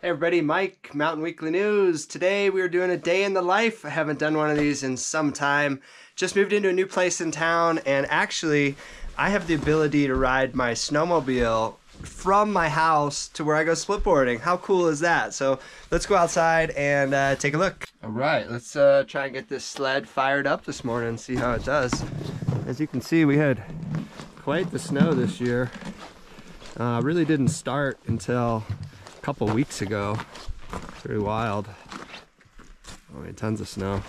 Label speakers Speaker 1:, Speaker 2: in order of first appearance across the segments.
Speaker 1: Hey everybody, Mike, Mountain Weekly News. Today we are doing a day in the life. I haven't done one of these in some time. Just moved into a new place in town, and actually I have the ability to ride my snowmobile from my house to where I go splitboarding. How cool is that? So let's go outside and take a look. All right, let's try and get this sled fired up this morning and see how it does. As you can see, we had quite the snow this year. Really didn't start until couple weeks ago. Very wild. Oh, yeah, tons of snow.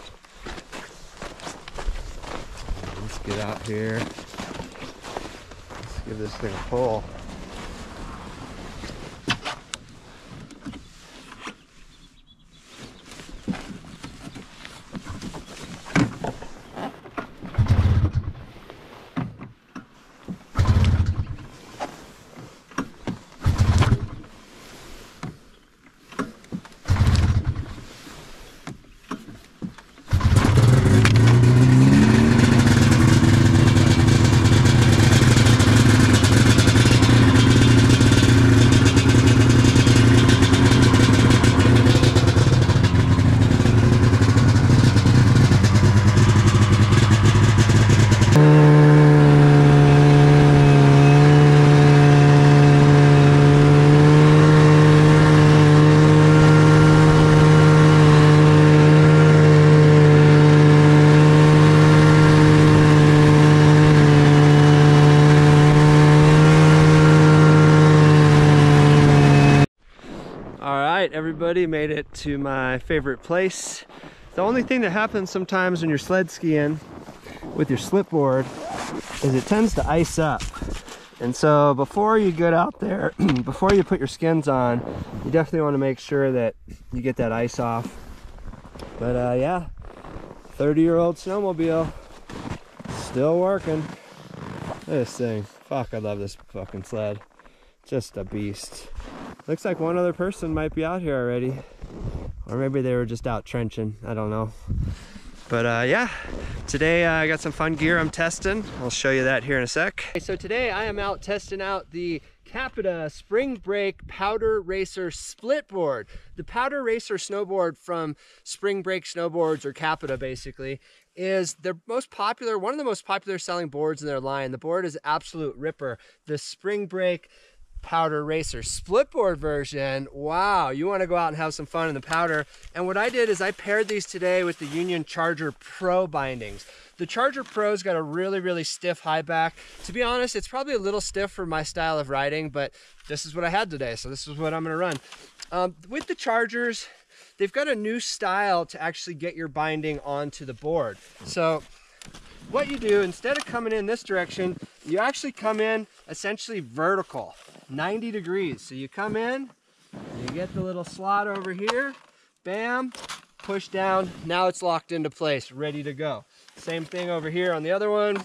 Speaker 1: Let's get out here. Let's give this thing a pull. Everybody, made it to my favorite place. The only thing that happens sometimes when you're sled skiing with your Splitboard is it tends to ice up. And so before you get out there, before you put your skins on, you definitely want to make sure that you get that ice off. But yeah, 30-year-old snowmobile, still working. Look at this thing. Fuck, I love this fucking sled. Just a beast. Looks like one other person might be out here already. Or maybe they were just out trenching. I don't know. But yeah, today I got some fun gear I'm testing. I'll show you that here in a sec. Okay, so today I am out testing out the Capita Spring Break Powder Racer Splitboard. The Powder Racer snowboard from Spring Break Snowboards, or Capita basically, is their most popular, one of the most popular selling boards in their line. The board is absolute ripper. The Spring Break Powder Racer Splitboard version, wow, you want to go out and have some fun in the powder. And what I did is I paired these today with the Union Charger Pro bindings. The Charger Pro's got a really stiff high back. To be honest, it's probably a little stiff for my style of riding, but this is what I had today, so this is what I'm going to run. With the Chargers, they've got a new style to actually get your binding onto the board. So what you do, instead of coming in this direction, you actually come in essentially vertical, 90 degrees. So you come in, you get the little slot over here, bam, push down, now it's locked into place, ready to go. Same thing over here on the other one.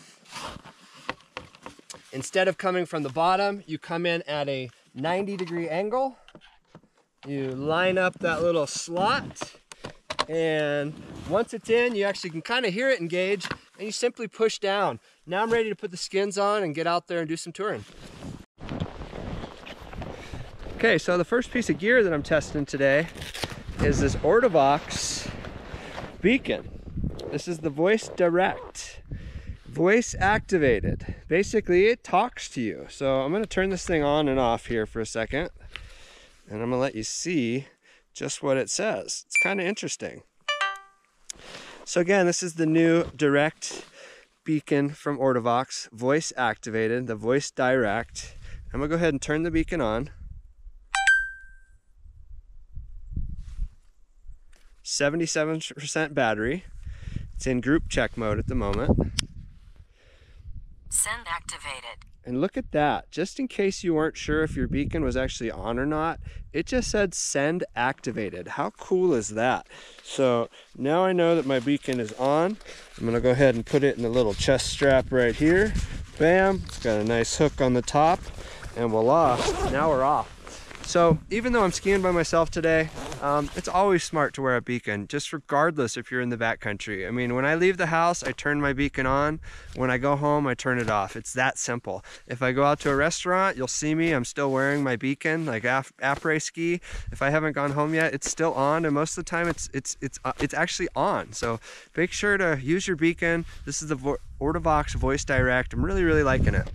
Speaker 1: Instead of coming from the bottom, you come in at a 90-degree angle, you line up that little slot, and once it's in, you actually can kind of hear it engage, and you simply push down. Now I'm ready to put the skins on and get out there and do some touring. Okay, so the first piece of gear that I'm testing today is this Ortovox beacon. This is the Voice Direct, voice activated. Basically, it talks to you. So I'm gonna turn this thing on and off here for a second, and I'm gonna let you see just what it says. It's kind of interesting. So again, this is the new Direct beacon from Ortovox, voice activated, the Voice Direct. I'm gonna go ahead and turn the beacon on. 77% battery. It's in group check mode at the moment.
Speaker 2: Send activated.
Speaker 1: And look at that. Just in case you weren't sure if your beacon was actually on or not, it just said send activated. How cool is that? So now I know that my beacon is on. I'm gonna go ahead and put it in the little chest strap right here. Bam, it's got a nice hook on the top, and voila, now we're off. So even though I'm skiing by myself today, it's always smart to wear a beacon, just regardless if you're in the backcountry. I mean, when I leave the house, I turn my beacon on. When I go home, I turn it off. It's that simple. If I go out to a restaurant, you'll see me, I'm still wearing my beacon, like après ski. If I haven't gone home yet, it's still on, and most of the time it's actually on. So make sure to use your beacon. This is the Ortovox Voice Direct. I'm really liking it.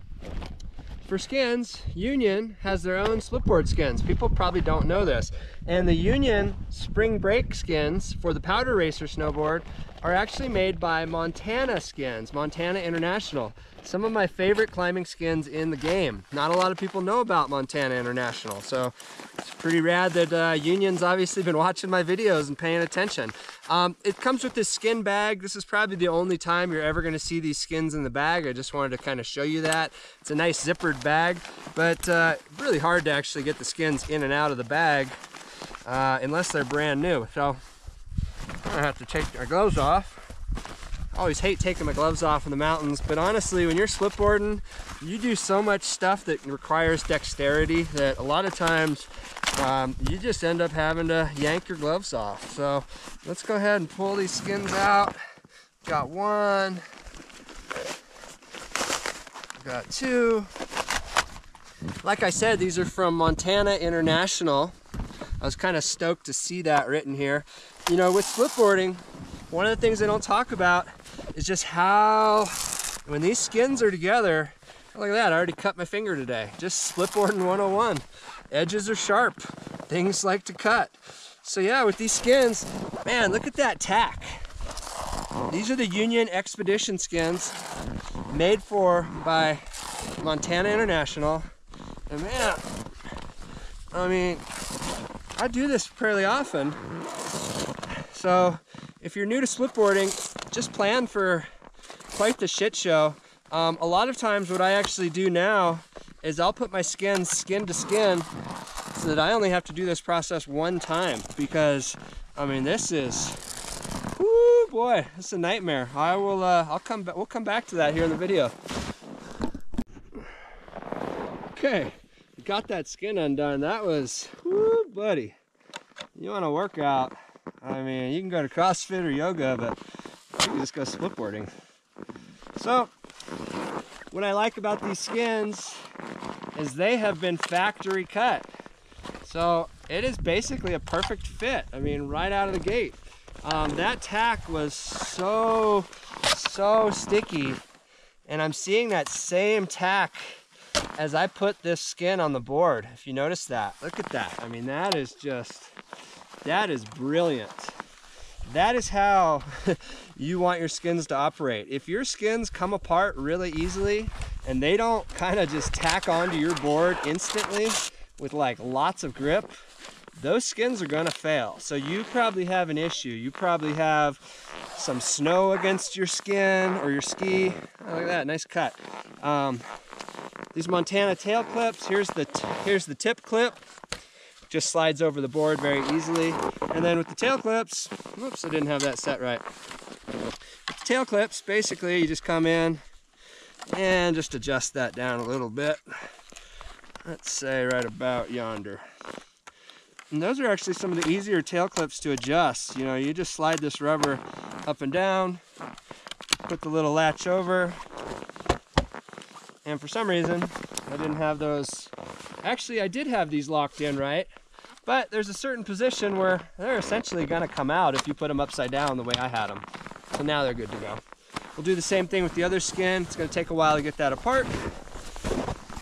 Speaker 1: For skins, Union has their own Splitboard skins. People probably don't know this. And the Union Spring Break skins for the Powder Racer snowboard are actually made by Montana Skins, Montana International. Some of my favorite climbing skins in the game. Not a lot of people know about Montana International, so it's pretty rad that Union's obviously been watching my videos and paying attention. It comes with this skin bag. This is probably the only time you're ever gonna see these skins in the bag. I just wanted to kind of show you that. It's a nice zippered bag, but really hard to actually get the skins in and out of the bag unless they're brand new. So I have to take my gloves off. I always hate taking my gloves off in the mountains, but honestly, when you're splitboarding, you do so much stuff that requires dexterity that a lot of times you just end up having to yank your gloves off. So let's go ahead and pull these skins out. Got one, got two. Like I said, these are from Montana International. I was kind of stoked to see that written here. You know, with splitboarding, one of the things they don't talk about is just how, when these skins are together, look at that, I already cut my finger today. Just splitboarding 101. Edges are sharp, things like to cut. So yeah, with these skins, man, look at that tack. These are the Union Expedition skins made by Montana International. And man, I mean, I do this fairly often. So if you're new to splitboarding, just plan for quite the shit show. A lot of times what I actually do now is I'll put my skins skin to skin so that I only have to do this process one time, because I mean, this is, whoo boy, this is a nightmare. We'll come back to that here in the video. Okay, got that skin undone. That was, whoo buddy. You want to work out, I mean, you can go to CrossFit or yoga, but you can just go splitboarding. So, what I like about these skins is they have been factory cut. So, it is basically a perfect fit. I mean, right out of the gate. That tack was so sticky, and I'm seeing that same tack as I put this skin on the board. If you notice that, look at that. I mean, that is brilliant. That is how you want your skins to operate. If your skins come apart really easily and they don't kind of just tack onto your board instantly with like lots of grip, those skins are gonna fail. So you probably have an issue. You probably have some snow against your skin or your ski. Oh, look at that, nice cut. These Montana tail clips, here's the tip clip. Just slides over the board very easily. And then with the tail clips, whoops, I didn't have that set right. With the tail clips, basically you just come in and just adjust that down a little bit. Let's say right about yonder. And those are actually some of the easier tail clips to adjust. You know, you just slide this rubber up and down, put the little latch over, and for some reason, I didn't have those. Actually, I did have these locked in right, but there's a certain position where they're essentially gonna come out if you put them upside down the way I had them. So now they're good to go. We'll do the same thing with the other skin. It's gonna take a while to get that apart.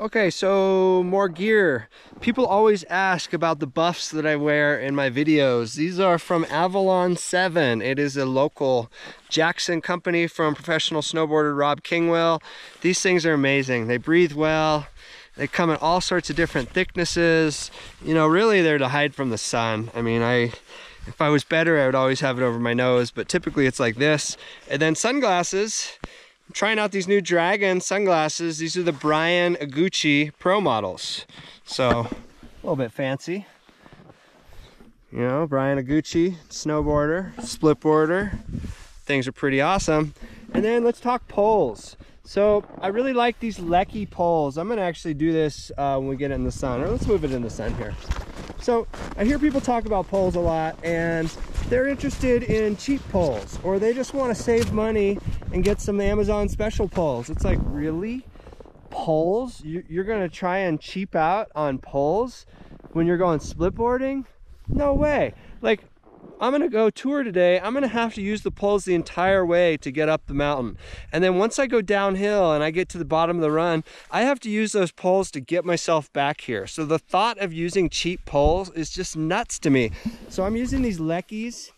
Speaker 1: Okay, so more gear. People always ask about the buffs that I wear in my videos. These are from Avalon 7. It is a local Jackson company from professional snowboarder Rob Kingwell. These things are amazing. They breathe well. They come in all sorts of different thicknesses. You know, really they're to hide from the sun. I mean, if I was better, I would always have it over my nose, but typically it's like this. And then sunglasses. I'm trying out these new Dragon sunglasses. These are the Brian Iguchi Pro models. So, a little bit fancy. You know, Brian Iguchi, snowboarder, splitboarder. Things are pretty awesome. And then let's talk poles. So, I really like these Lecky poles. I'm gonna actually do this when we get it in the sun. Or let's move it in the sun here. So I hear people talk about poles a lot, and they're interested in cheap poles, or they just want to save money and get some Amazon special poles. It's like, really? Poles? You're gonna try and cheap out on poles when you're going splitboarding? No way. Like, I'm gonna go tour today, I'm gonna have to use the poles the entire way to get up the mountain. And then once I go downhill and I get to the bottom of the run, I have to use those poles to get myself back here. So the thought of using cheap poles is just nuts to me. So I'm using these Leckies.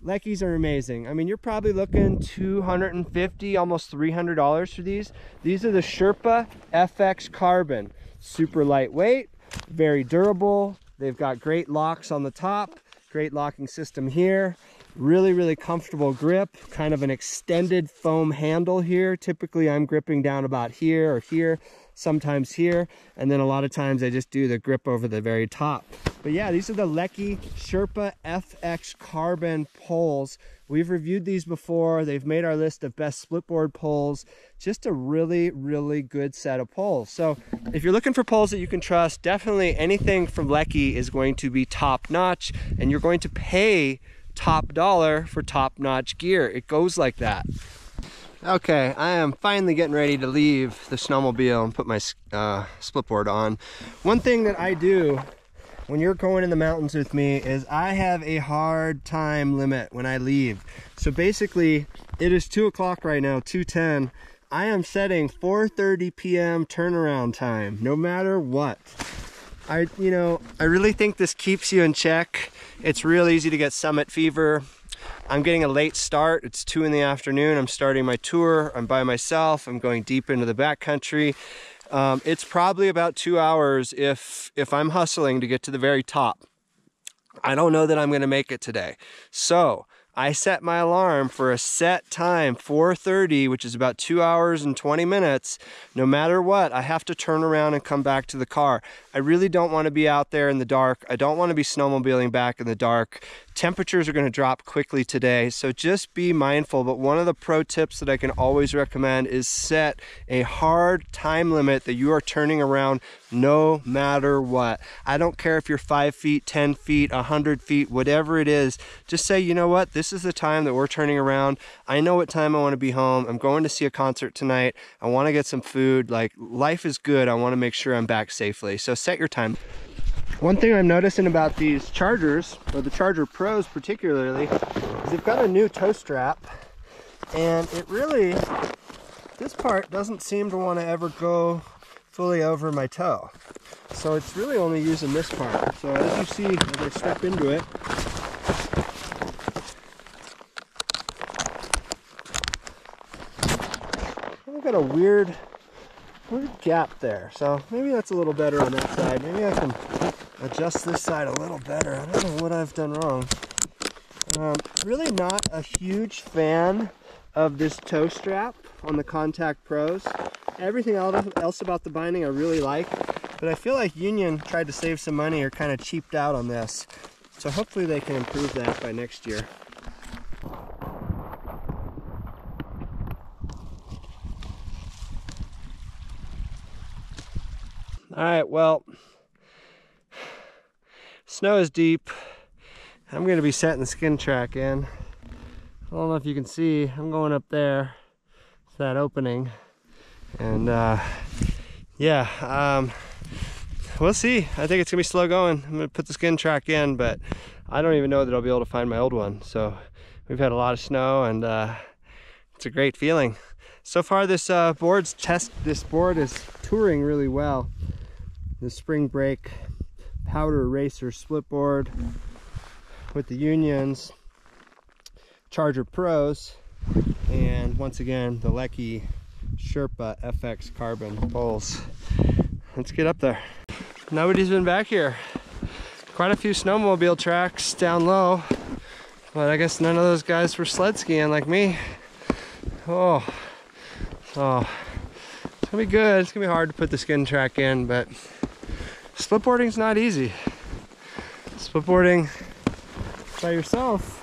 Speaker 1: Leckies are amazing. I mean, you're probably looking $250, almost $300 for these. These are the Sherpa FX Carbon. Super lightweight, very durable. They've got great locks on the top. Great locking system here. Really comfortable grip. Kind of an extended foam handle here. Typically I'm gripping down about here or here, sometimes here, and then a lot of times I just do the grip over the very top. But yeah, these are the Lecki Sherpa FX Carbon poles. We've reviewed these before. They've made our list of best splitboard poles. Just a really good set of poles. So if you're looking for poles that you can trust, definitely anything from Lecki is going to be top notch, and you're going to pay top dollar for top notch gear. It goes like that. Okay, I am finally getting ready to leave the snowmobile and put my splitboard on. One thing that I do when you're going in the mountains with me is I have a hard time limit when I leave. So basically, it is 2 o'clock right now, 2:10. I am setting 4:30 p.m. turnaround time, no matter what. I really think this keeps you in check. It's real easy to get summit fever. I'm getting a late start. It's 2 in the afternoon. I'm starting my tour. I'm by myself. I'm going deep into the backcountry. It's probably about 2 hours if I'm hustling to get to the very top. I don't know that I'm going to make it today. So I set my alarm for a set time, 4:30, which is about 2 hours and 20 minutes. No matter what, I have to turn around and come back to the car. I really don't want to be out there in the dark. I don't want to be snowmobiling back in the dark. Temperatures are going to drop quickly today, so just be mindful. But one of the pro tips that I can always recommend is set a hard time limit that you are turning around no matter what. I don't care if you're 5 feet, 10 feet, 100 feet, whatever it is. Just say, you know what, this is the time that we're turning around. I know what time I want to be home. I'm going to see a concert tonight. I want to get some food. Like, life is good. I want to make sure I'm back safely. So set your time. One thing I'm noticing about these chargers, or the Charger Pros particularly, is they've got a new toe strap, and it really, this part doesn't seem to want to ever go fully over my toe. So it's really only using this part. So as you see, as I step into it, I've got a weird gap there. So maybe that's a little better on that side. Maybe I can adjust this side a little better. I don't know what I've done wrong. Really not a huge fan of this toe strap on the Contact Pros. Everything else about the binding I really like, but I feel like Union tried to save some money or kind of cheaped out on this. So hopefully they can improve that by next year. All right, well, snow is deep. I'm going to be setting the skin track in. I don't know if you can see, I'm going up there. It's that opening. And we'll see. I think it's going to be slow going. I'm going to put the skin track in, but I don't even know that I'll be able to find my old one. So we've had a lot of snow, and it's a great feeling. So far this board is touring really well. The Spring Break Powder Racer Splitboard with the Unions, Charger Pros, and once again the Lecki Sherpa FX Carbon poles. Let's get up there. Nobody's been back here. Quite a few snowmobile tracks down low, but I guess none of those guys were sled skiing like me. So it's gonna be good. It's gonna be hard to put the skin track in, but splitboarding's not easy. Splitboarding by yourself,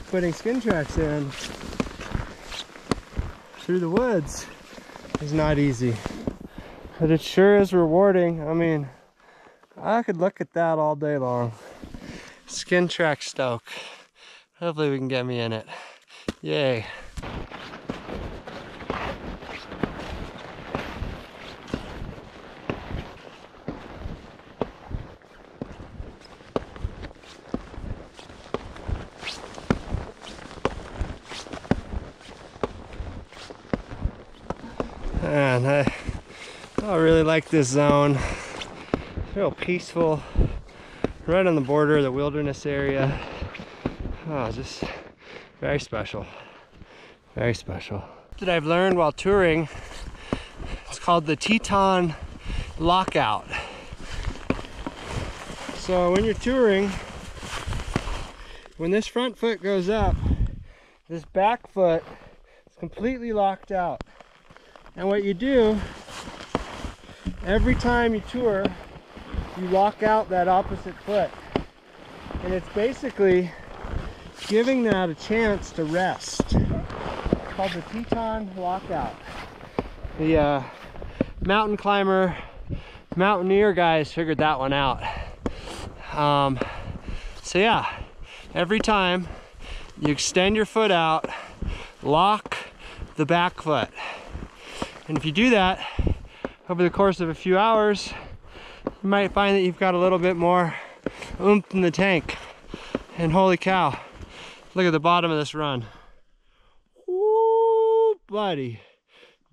Speaker 1: putting skin tracks in through the woods is not easy, but it sure is rewarding. I mean, I could look at that all day long. Skin track Stoke. Hopefully we can get me in it. Yay. And I really like this zone. It's real peaceful, right on the border of the wilderness area. Oh, just very special, very special. That I've learned while touring, it's called the Teton lockout. So when you're touring, when this front foot goes up, this back foot is completely locked out. And what you do, every time you tour, you lock out that opposite foot. And it's basically giving that a chance to rest. It's called the Teton lockout. The mountain climber, mountaineer guys figured that one out. So yeah, every time you extend your foot out, lock the back foot. And if you do that over the course of a few hours, you might find that you've got a little bit more oomph in the tank. And holy cow, look at the bottom of this run. Woo, buddy.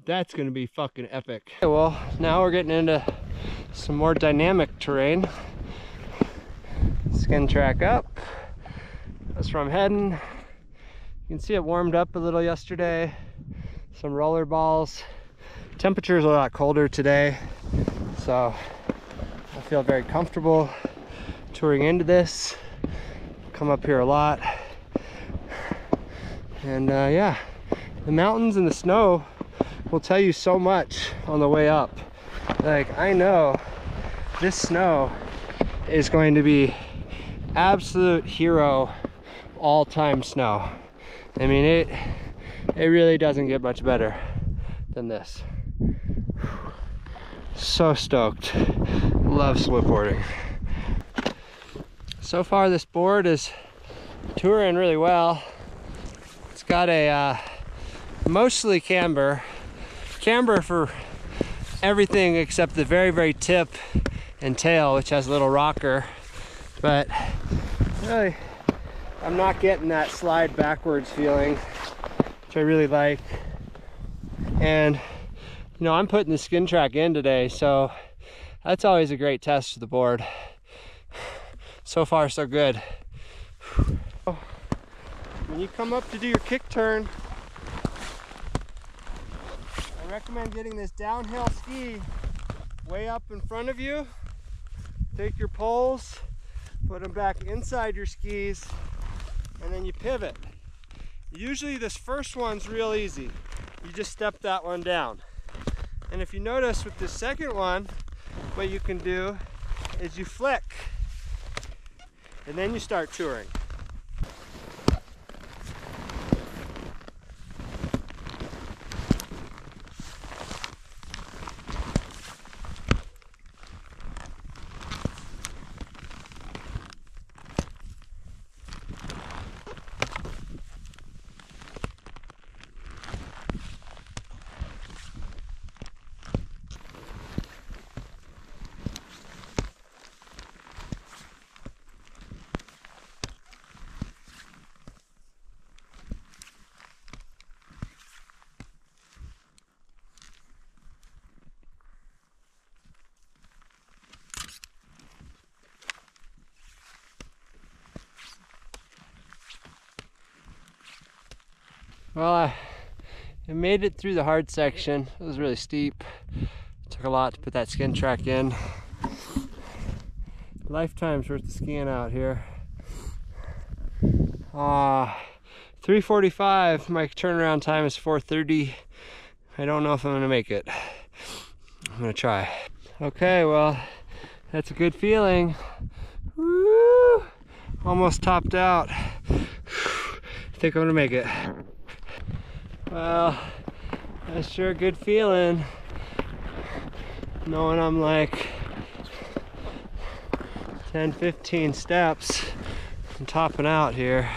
Speaker 1: That's gonna be fucking epic. Okay, well, now we're getting into some more dynamic terrain. Skin track up. That's where I'm heading. You can see it warmed up a little yesterday. Some roller balls. Temperature's a lot colder today, so I feel very comfortable touring into this. Come up here a lot. And yeah, the mountains and the snow will tell you so much on the way up. Like, I know this snow is going to be absolute hero all-time snow. I mean, it really doesn't get much better than this. So stoked. Love splitboarding. So far this board is touring really well. It's got a mostly camber for everything except the very tip and tail, which has a little rocker. But really, I'm not getting that slide backwards feeling, which I really like. And you know, I'm putting the skin track in today, so that's always a great test for the board. So far, so good. When you come up to do your kick turn, I recommend getting this downhill ski way up in front of you. Take your poles, put them back inside your skis, and then you pivot. Usually this first one's real easy. You just step that one down. And if you notice with the second one, what you can do is you flick, and then you start touring. Well, I made it through the hard section. It was really steep. It took a lot to put that skin track in. Lifetime's worth of skiing out here. 3:45. My turnaround time is 4:30. I don't know if I'm gonna make it. I'm gonna try. Okay, well, that's a good feeling. Woo! Almost topped out. I think I'm gonna make it. Well, that's sure a good feeling, knowing I'm like 10, 15 steps. I'm topping out here.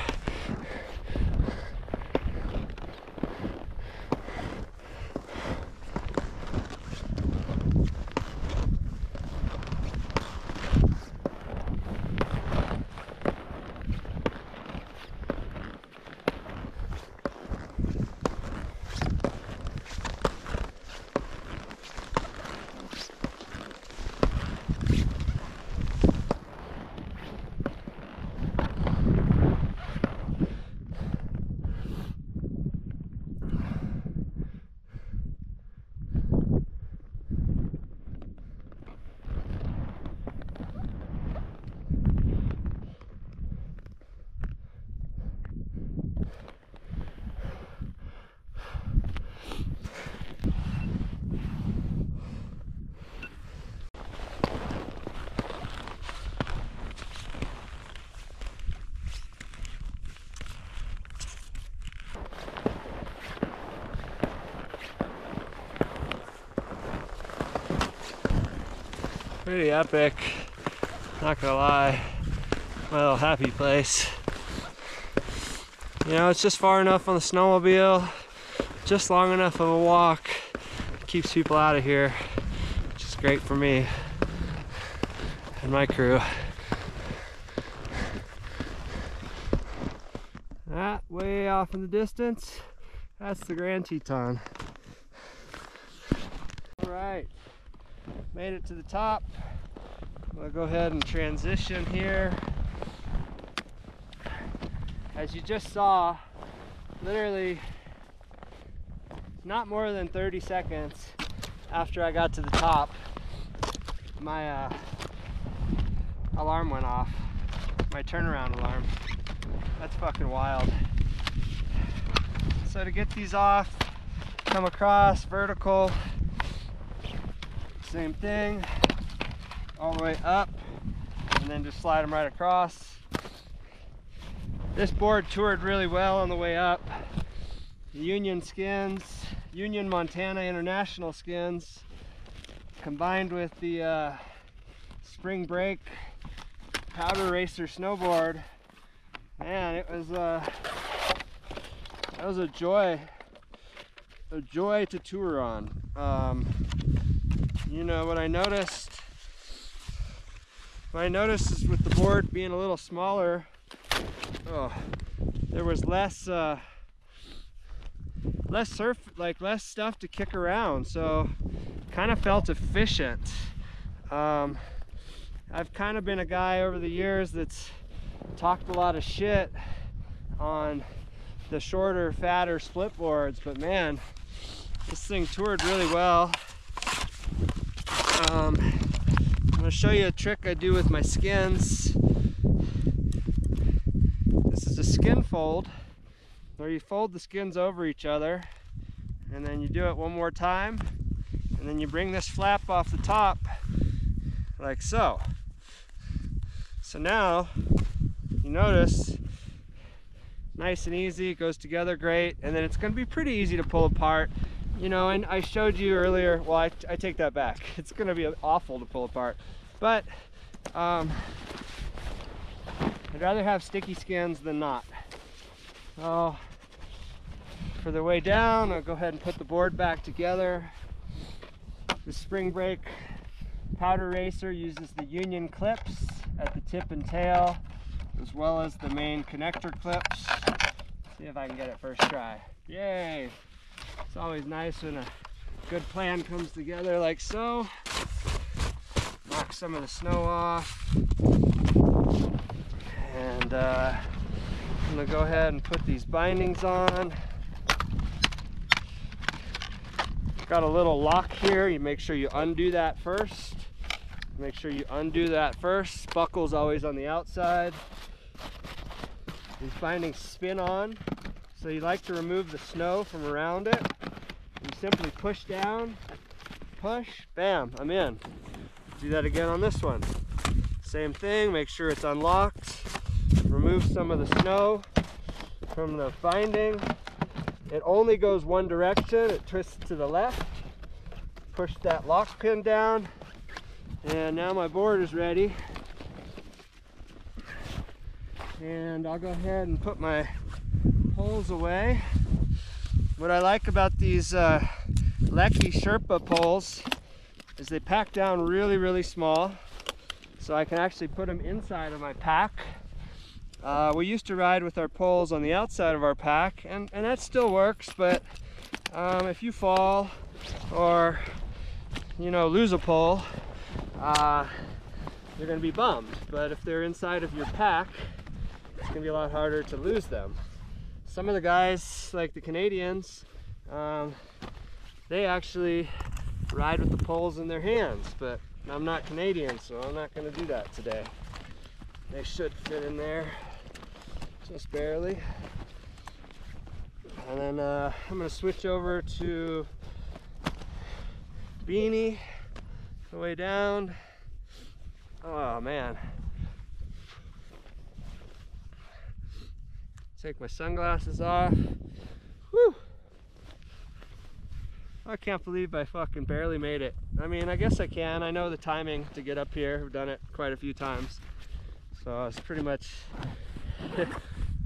Speaker 1: Pretty epic, not gonna lie. My little happy place. You know, it's just far enough on the snowmobile, just long enough of a walk. It keeps people out of here, which is great for me and my crew. That way off in the distance, that's the Grand Teton. All right. Made it to the top. I'll go ahead and transition here. As you just saw, literally not more than 30 seconds after I got to the top, my alarm went off. My turnaround alarm. That's fucking wild. So to get these off, come across vertical, same thing, all the way up, and then just slide them right across. This board toured really well on the way up. The Union skins, Union Montana International skins, combined with the Spring Break Powder Racer snowboard. Man, it was that was a joy to tour on. You know, what I noticed is with the board being a little smaller, there was less stuff to kick around, so kind of felt efficient. I've kind of been a guy over the years that's talked a lot of shit on the shorter, fatter split boards, but man, this thing toured really well. I'm going to show you a trick I do with my skins. This is a skin fold, where you fold the skins over each other, and then you do it one more time, and then you bring this flap off the top, like so. So now, you notice, nice and easy, it goes together great, and then it's going to be pretty easy to pull apart. You know, and I showed you earlier, well, I take that back. It's gonna be awful to pull apart. But I'd rather have sticky skins than not. So for the way down, I'll go ahead and put the board back together. The Spring Break Powder Racer uses the Union clips at the tip and tail, as well as the main connector clips. See if I can get it first try. Yay! It's always nice when a good plan comes together like so. Knock some of the snow off. And I'm gonna go ahead and put these bindings on. Got a little lock here. You make sure you undo that first. Make sure you undo that first. Buckle's always on the outside. These bindings spin on. So you like to remove the snow from around it. You simply push down, push, bam, I'm in. Do that again on this one. Same thing, make sure it's unlocked. Remove some of the snow from the binding. It only goes one direction, it twists to the left. Push that lock pin down, and now my board is ready And I'll go ahead and put my poles away. What I like about these Lecky Sherpa poles is they pack down really, really small. So I can actually put them inside of my pack. We used to ride with our poles on the outside of our pack, and that still works, but if you fall or, you know, lose a pole, you're gonna be bummed. But if they're inside of your pack, it's gonna be a lot harder to lose them. Some of the guys, like the Canadians, they actually ride with the poles in their hands, but I'm not Canadian, so I'm not gonna do that today. They should fit in there just barely. And then I'm gonna switch over to beanie the way down. Oh man. Take my sunglasses off. Whew. I can't believe I fucking barely made it. I mean, I guess I can. I know the timing to get up here. I've done it quite a few times. So it's pretty much,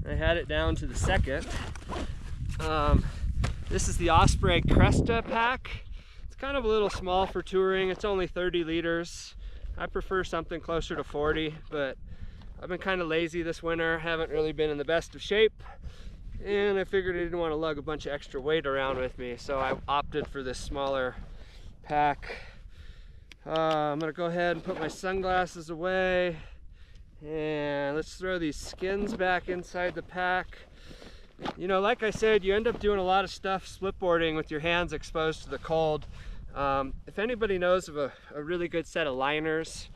Speaker 1: I had it down to the second. This is the Osprey Cresta pack. It's kind of a little small for touring. It's only 30 liters. I prefer something closer to 40, but I've been kind of lazy this winter. Haven't really been in the best of shape. And I figured I didn't want to lug a bunch of extra weight around with me, so I opted for this smaller pack. I'm gonna go ahead and put my sunglasses away, and let's throw these skins back inside the pack. You know, like I said, you end up doing a lot of stuff splitboarding with your hands exposed to the cold. If anybody knows of a really good set of liners,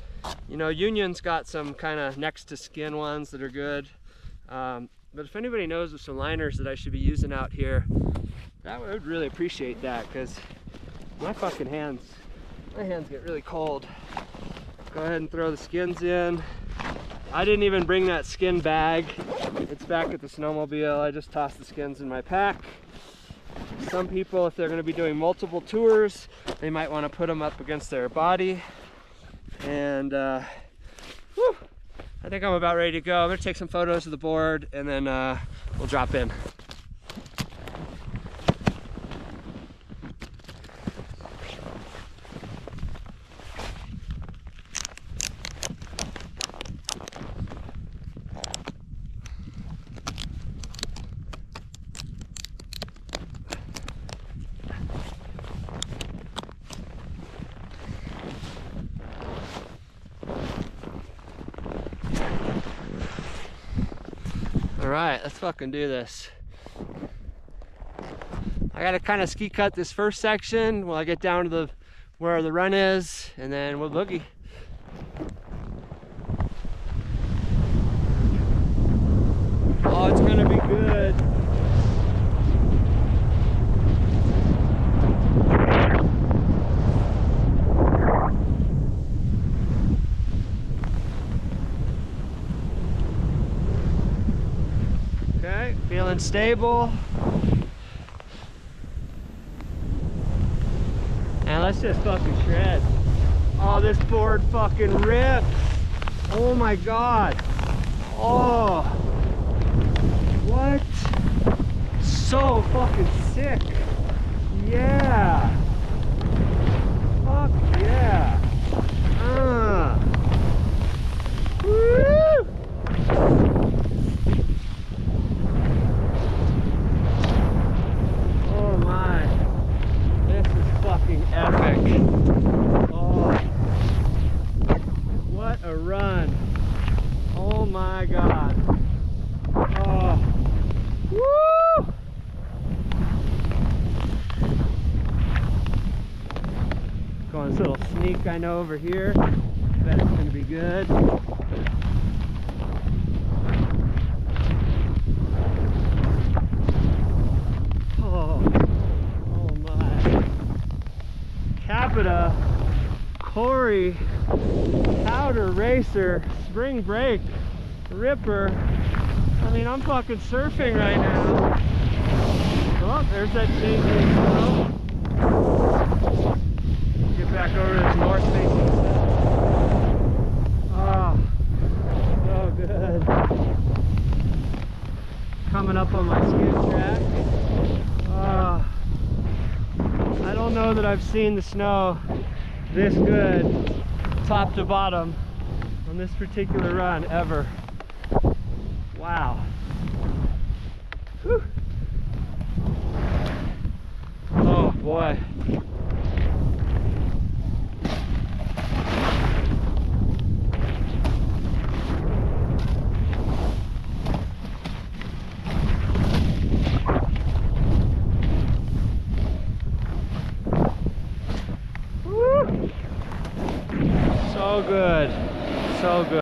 Speaker 1: you know, Union's got some kind of next to skin ones that are good. But if anybody knows of some liners that I should be using out here, I would really appreciate that, because my hands get really cold. Go ahead and throw the skins in. I didn't even bring that skin bag. It's back at the snowmobile. I just tossed the skins in my pack. Some people, if they're going to be doing multiple tours, they might want to put them up against their body. And whew, I think I'm about ready to go. I'm going to take some photos of the board, and then we'll drop in. All right, let's fucking do this. I gotta kind of ski cut this first section while I get down to where the run is, and then we'll boogie. Oh, it's gonna be good. Okay, feeling stable. And let's just fucking shred. Oh, this board fucking rips. Oh my God. Oh. What? So fucking sick. Yeah. Fuck yeah. Woo! Oh my. This is fucking epic. Oh. What a run. Oh my God. Oh. Woo! Going this little sneak I know over here. Bet it's gonna be good. Oh, oh my. Capita, Corey, Powder Racer, Spring Break, Ripper. I mean, I'm fucking surfing right now. Oh, there's that changing flow. Get back over to this north facing stuff. Oh, so good. coming up on my skid track. I don't know that I've seen the snow this good, top to bottom, on this particular run ever. Wow. Whew. Oh boy. So good, so good.